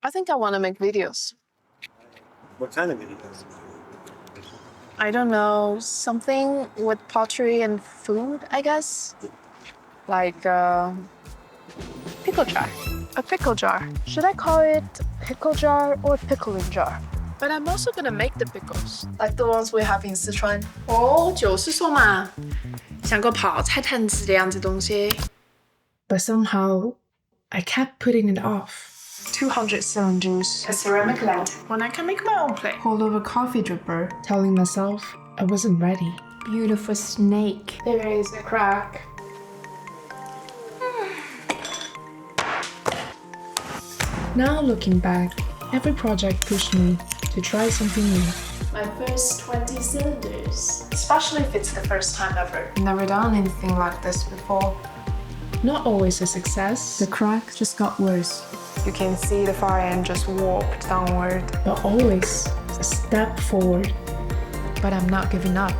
I think I want to make videos. What kind of videos? I don't know, something with pottery and food, I guess. Like pickle jar. A pickle jar. Should I call it pickle jar or pickling jar? But I'm also gonna make the pickles, like the ones we have in Sichuan. 哦，就是说嘛，像个泡菜坛子的样子东西。But somehow, I kept putting it off. 200 cylinders. A ceramic lamp. When I can make my own plate. Hold over coffee dripper, telling myself I wasn't ready. Beautiful snake. There is a crack. Now looking back, every project pushed me to try something new. My first 20 cylinders. Especially if it's the first time ever. Never done anything like this before. Not always a success. The crack just got worse. You can see the far end just warped downward. But always a step forward. But I'm not giving up.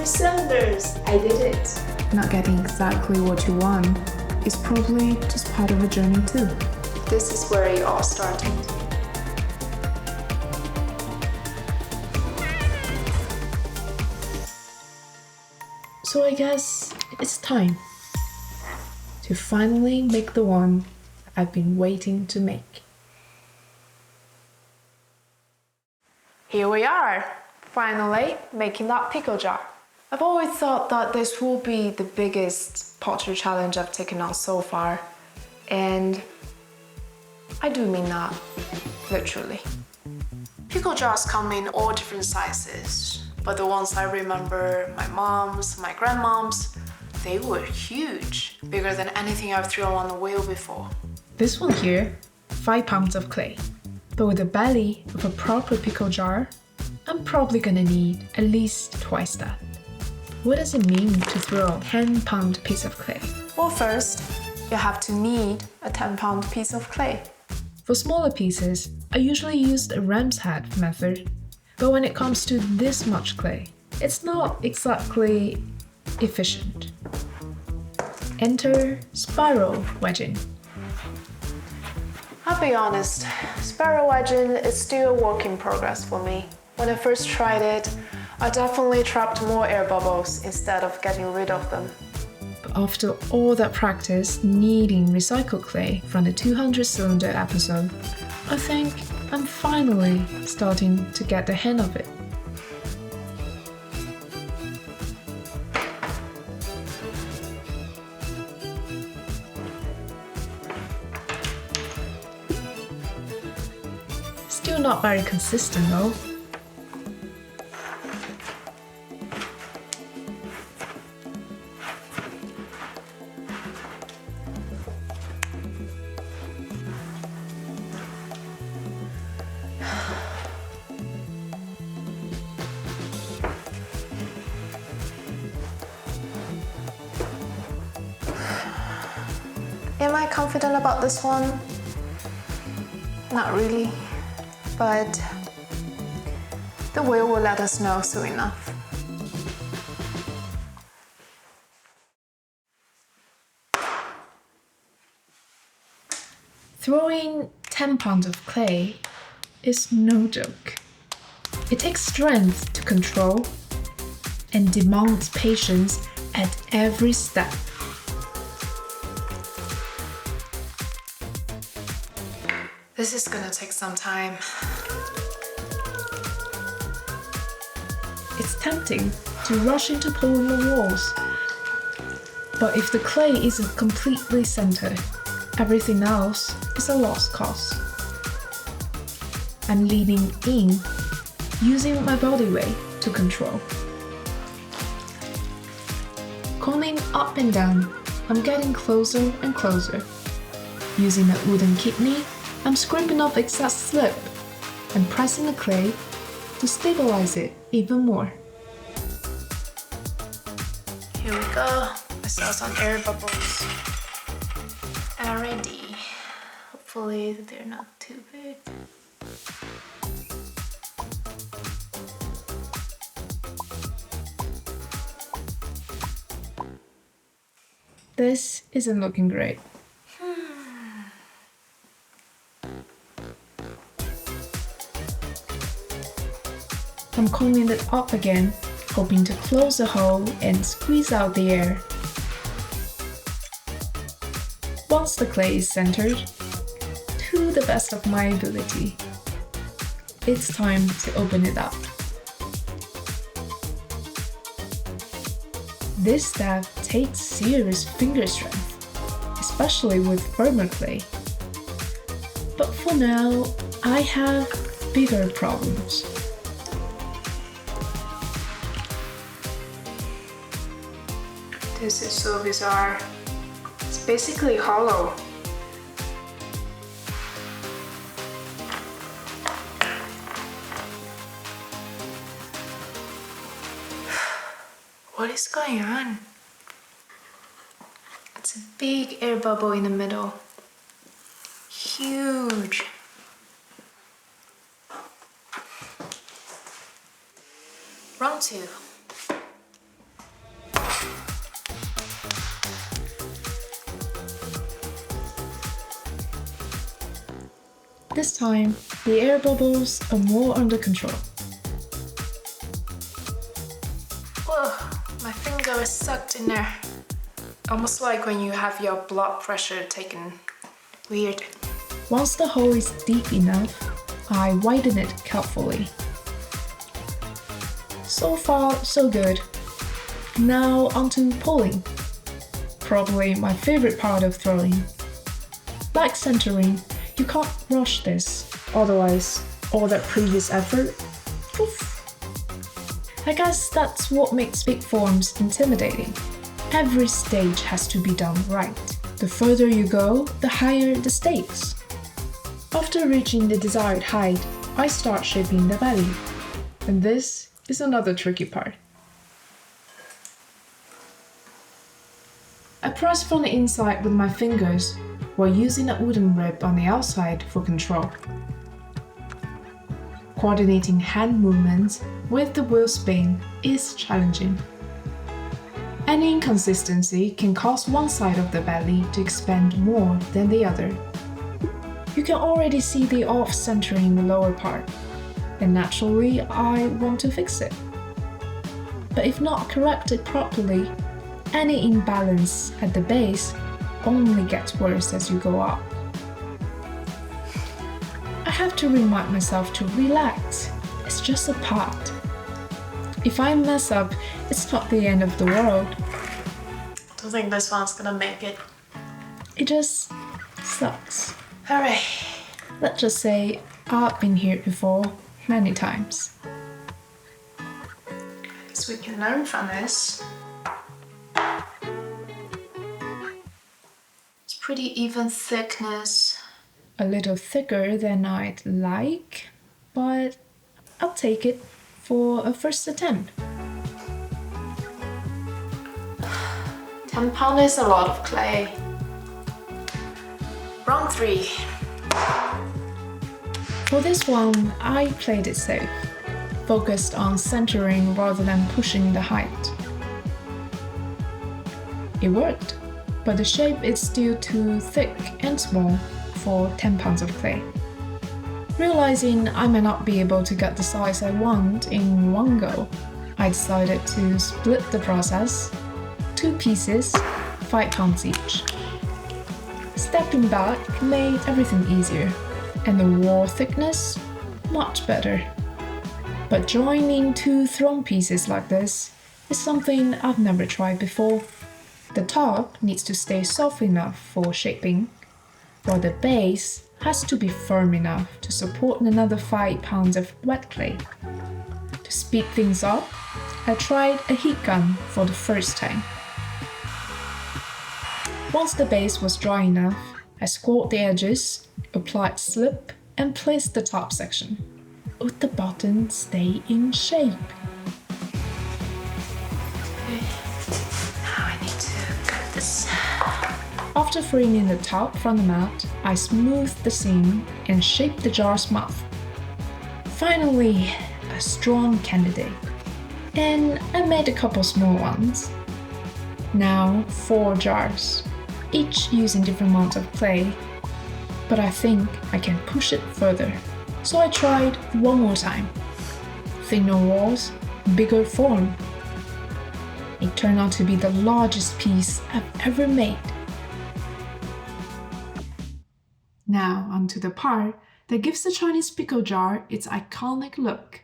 Cylinders. I did it. Not getting exactly what you want is probably just part of the journey too. This is where it all started. So I guess it's time to finally make the one I've been waiting to make. Here we are, finally making that pickle jar. I've always thought that this will be the biggest pottery challenge I've taken on so far, and I do mean that, literally. Pickle jars come in all different sizes, but the ones I remember, my mom's, my grandmom's, they were huge, bigger than anything I've thrown on the wheel before. This one here, 5 pounds of clay. But with the belly of a proper pickle jar, I'm probably gonna need at least twice that. What does it mean to throw a 10-pound piece of clay? Well, first, you have to knead a 10-pound piece of clay. For smaller pieces, I usually use the ram's head method. But when it comes to this much clay, it's not exactly efficient. Enter spiral wedging. I'll be honest, spiral wedging is still a work in progress for me. When I first tried it, I definitely trapped more air bubbles instead of getting rid of them. But after all that practice kneading recycled clay from the 200-cylinder episode, I think I'm finally starting to get the hang of it. Still not very consistent though. Am I confident about this one? Not really, but the wheel will let us know soon enough. Throwing 10 pounds of clay is no joke. It takes strength to control and demands patience at every step. This is gonna take some time. It's tempting to rush into pulling the walls. But if the clay isn't completely centered, everything else is a lost cause. I'm leaning in, using my body weight to control. Combing up and down, I'm getting closer and closer. Using a wooden kidney, I'm scraping off excess slip and pressing the clay to stabilize it even more. Here we go. I saw some air bubbles already. Hopefully they're not too big. This isn't looking great. I'm combing it up again, hoping to close the hole and squeeze out the air. Once the clay is centered, to the best of my ability, it's time to open it up. This step takes serious finger strength, especially with firmer clay. But for now, I have bigger problems. This is so bizarre. It's basically hollow. What is going on? It's a big air bubble in the middle. Huge. Round 2. This time, the air bubbles are more under control. Whoa, my finger is sucked in there. Almost like when you have your blood pressure taken. Weird. Once the hole is deep enough, I widen it carefully. So far, so good. Now onto pulling. Probably my favorite part of throwing. Like centering, you can't rush this, otherwise all that previous effort, poof. I guess that's what makes big forms intimidating. Every stage has to be done right. The further you go, the higher the stakes. After reaching the desired height, I start shaping the belly. And this is another tricky part. I press from the inside with my fingers, while using a wooden rib on the outside for control. Coordinating hand movements with the wheel spin is challenging. Any inconsistency can cause one side of the belly to expand more than the other. You can already see the off-centering in the lower part, and naturally I want to fix it. But if not corrected properly, any imbalance at the base only gets worse as you go up. I have to remind myself to relax. It's just a part. If I mess up, it's not the end of the world. Don't think this one's gonna make it. It just sucks. Alright. Let's just say I've been here before many times. Guess we can learn from this. It's pretty even thickness. A little thicker than I'd like, but I'll take it for a first attempt. 10 pound is a lot of clay. Round 3. For this one, I played it safe, focused on centering rather than pushing the height. It worked, but the shape is still too thick and small for 10 pounds of clay. Realizing I may not be able to get the size I want in one go, I decided to split the process, 2 pieces, 5 pounds each. Stepping back made everything easier, and the wall thickness much better. But joining 2 thrown pieces like this is something I've never tried before. The top needs to stay soft enough for shaping, while the base has to be firm enough to support another 5 pounds of wet clay. To speed things up, I tried a heat gun for the first time. Once the base was dry enough, I scored the edges, applied slip, and placed the top section. Would the bottom stay in shape? Okay. Now I need to cut this. After freeing in the top from the mat, I smoothed the seam and shaped the jar's mouth. Finally, a strong candidate. And I made a couple small ones. Now 4 jars, each using different amounts of clay, but I think I can push it further. So I tried one more time. Thinner walls, bigger form. It turned out to be the largest piece I've ever made. Now onto the part that gives the Chinese pickle jar its iconic look.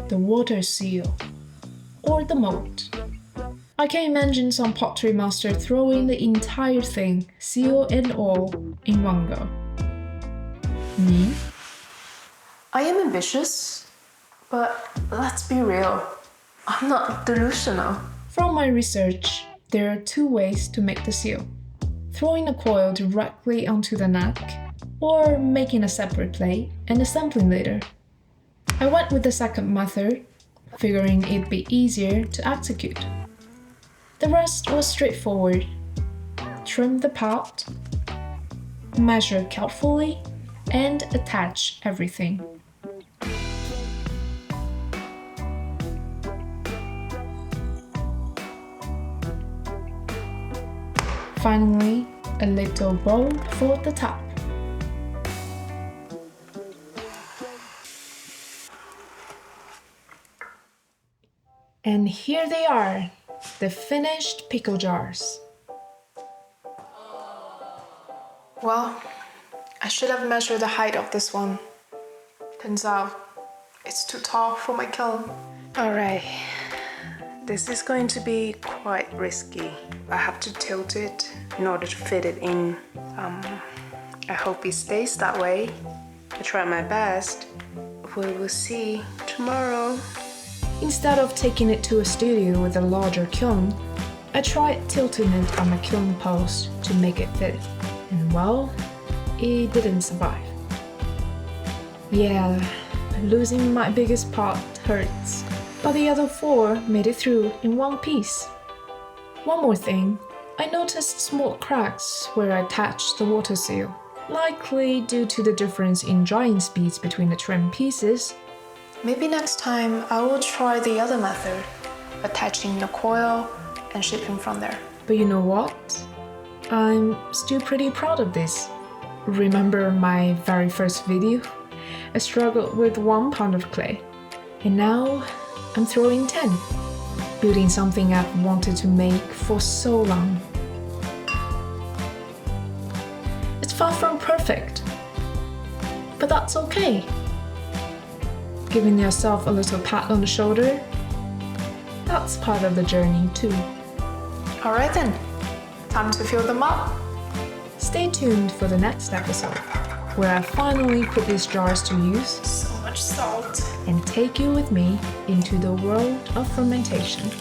The water seal, or the mold. I can imagine some pottery master throwing the entire thing, seal and all, in one go. Me? I am ambitious, but let's be real, I'm not delusional. From my research, there are 2 ways to make the seal. Throwing the coil directly onto the neck, or making a separate plate and assembling later. I went with the second method, figuring it'd be easier to execute. The rest was straightforward. Trim the pot, measure carefully, and attach everything. Finally, a little bowl for the top. And here they are, the finished pickle jars. Well, I should have measured the height of this one. Turns out, it's too tall for my kiln. Alright, this is going to be quite risky. I have to tilt it in order to fit it in. I hope it stays that way. I try my best. We will see tomorrow. Instead of taking it to a studio with a larger kiln, I tried tilting it on a kiln post to make it fit. And well, it didn't survive. Yeah, losing my biggest part hurts, but the other 4 made it through in one piece. One more thing, I noticed small cracks where I attached the water seal, likely due to the difference in drying speeds between the trim pieces. Maybe next time I will try the other method, attaching the coil and shipping from there. But you know what? I'm still pretty proud of this. Remember my very first video? I struggled with 1 pound of clay, and now I'm throwing 10, building something I've wanted to make for so long. It's far from perfect, but that's okay. Giving yourself a little pat on the shoulder, that's part of the journey too. Alright then, time to fill them up. Stay tuned for the next episode, where I finally put these jars to use So much salt. and take you with me into the world of fermentation.